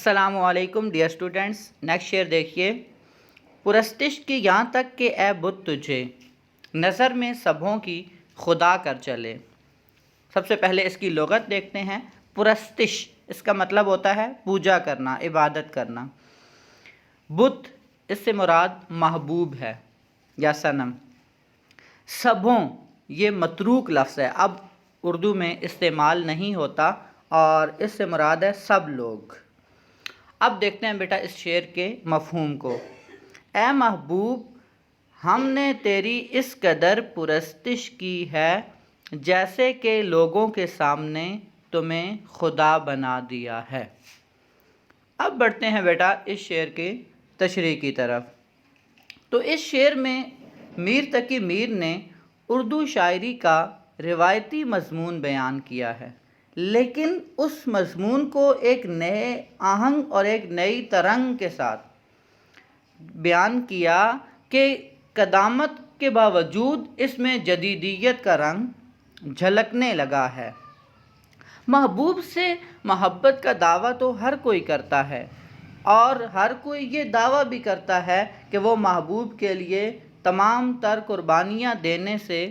السلام علیکم dear students, next شعر دیکھیے۔ پرستش کی یہاں تک کہ اے بت تجھے نظر میں سبھوں کی خدا کر چلے۔ سب سے پہلے اس کی لغت دیکھتے ہیں۔ پرستش اس کا مطلب ہوتا ہے پوجا کرنا، عبادت کرنا۔ بت اس سے مراد محبوب ہے یا صنم۔ سبھوں یہ متروک لفظ ہے، اب اردو میں استعمال نہیں ہوتا اور اس سے مراد ہے سب لوگ۔ اب دیکھتے ہیں بیٹا اس شعر کے مفہوم کو۔ اے محبوب ہم نے تیری اس قدر پرستش کی ہے، جیسے کہ لوگوں کے سامنے تمہیں خدا بنا دیا ہے۔ اب بڑھتے ہیں بیٹا اس شعر کے تشریح کی طرف۔ تو اس شعر میں میر تقی میر نے اردو شاعری کا روایتی مضمون بیان کیا ہے، لیکن اس مضمون کو ایک نئے آہنگ اور ایک نئی ترنگ کے ساتھ بیان کیا کہ قدامت کے باوجود اس میں جدیدیت کا رنگ جھلکنے لگا ہے۔ محبوب سے محبت کا دعویٰ تو ہر کوئی کرتا ہے، اور ہر کوئی یہ دعویٰ بھی کرتا ہے کہ وہ محبوب کے لیے تمام تر قربانیاں دینے سے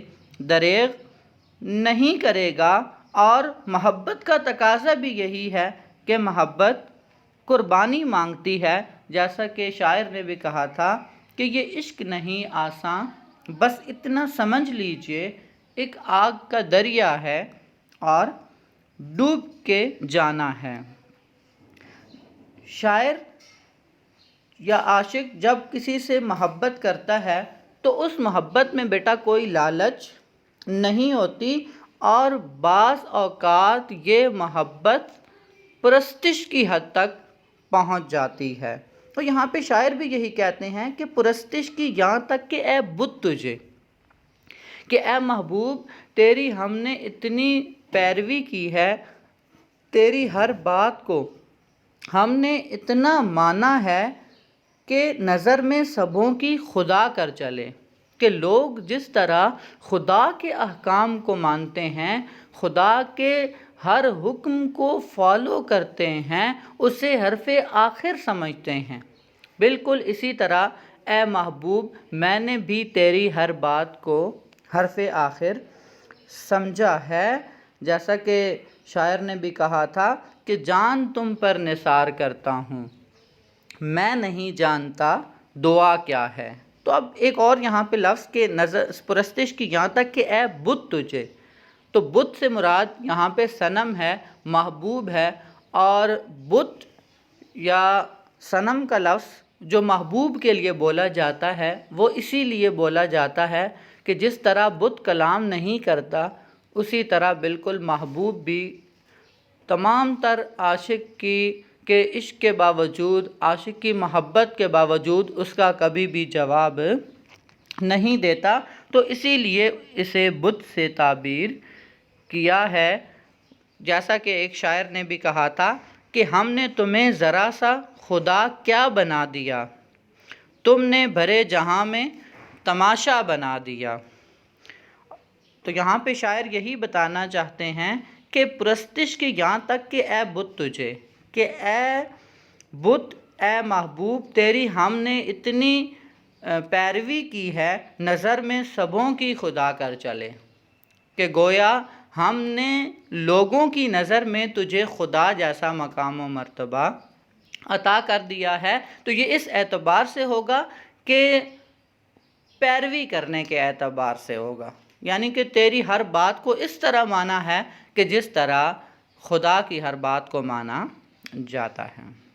دریغ نہیں کرے گا، اور محبت کا تقاضا بھی یہی ہے کہ محبت قربانی مانگتی ہے، جیسا کہ شاعر نے بھی کہا تھا کہ یہ عشق نہیں آساں، بس اتنا سمجھ لیجئے ایک آگ کا دریا ہے اور ڈوب کے جانا ہے۔ شاعر یا عاشق جب کسی سے محبت کرتا ہے تو اس محبت میں بیٹا کوئی لالچ نہیں ہوتی، اور بعض اوقات یہ محبت پرستش کی حد تک پہنچ جاتی ہے۔ تو یہاں پہ شاعر بھی یہی کہتے ہیں کہ پرستش کی یہاں تک کہ اے بت تجھے، کہ اے محبوب تیری ہم نے اتنی پیروی کی ہے، تیری ہر بات کو ہم نے اتنا مانا ہے کہ نظر میں سبھوں کی خدا کر چلے، کہ لوگ جس طرح خدا کے احکام کو مانتے ہیں، خدا کے ہر حکم کو فالو کرتے ہیں، اسے حرف آخر سمجھتے ہیں، بالکل اسی طرح اے محبوب میں نے بھی تیری ہر بات کو حرف آخر سمجھا ہے، جیسا کہ شاعر نے بھی کہا تھا کہ جان تم پر نثار کرتا ہوں، میں نہیں جانتا دعا کیا ہے۔ تو اب ایک اور یہاں پہ لفظ کے نظر پرستش کی یہاں تک کہ اے بت تجھے، تو بت سے مراد یہاں پہ صنم ہے، محبوب ہے، اور بت یا صنم کا لفظ جو محبوب کے لیے بولا جاتا ہے وہ اسی لیے بولا جاتا ہے کہ جس طرح بت کلام نہیں کرتا، اسی طرح بالکل محبوب بھی تمام تر عاشق کے عشق کے باوجود، عاشق کی محبت کے باوجود اس کا کبھی بھی جواب نہیں دیتا، تو اسی لیے اسے بت سے تعبیر کیا ہے۔ جیسا کہ ایک شاعر نے بھی کہا تھا کہ ہم نے تمہیں ذرا سا خدا کیا بنا دیا، تم نے بھرے جہاں میں تماشا بنا دیا۔ تو یہاں پہ شاعر یہی بتانا چاہتے ہیں کہ پرستش کی یہاں تک کہ اے بت تجھے، کہ اے بت اے محبوب تیری ہم نے اتنی پیروی کی ہے، نظر میں سبوں کی خدا کر چلے، کہ گویا ہم نے لوگوں کی نظر میں تجھے خدا جیسا مقام و مرتبہ عطا کر دیا ہے۔ تو یہ اس اعتبار سے ہوگا کہ پیروی کرنے کے اعتبار سے ہوگا، یعنی کہ تیری ہر بات کو اس طرح مانا ہے کہ جس طرح خدا کی ہر بات کو مانا جاتا ہے۔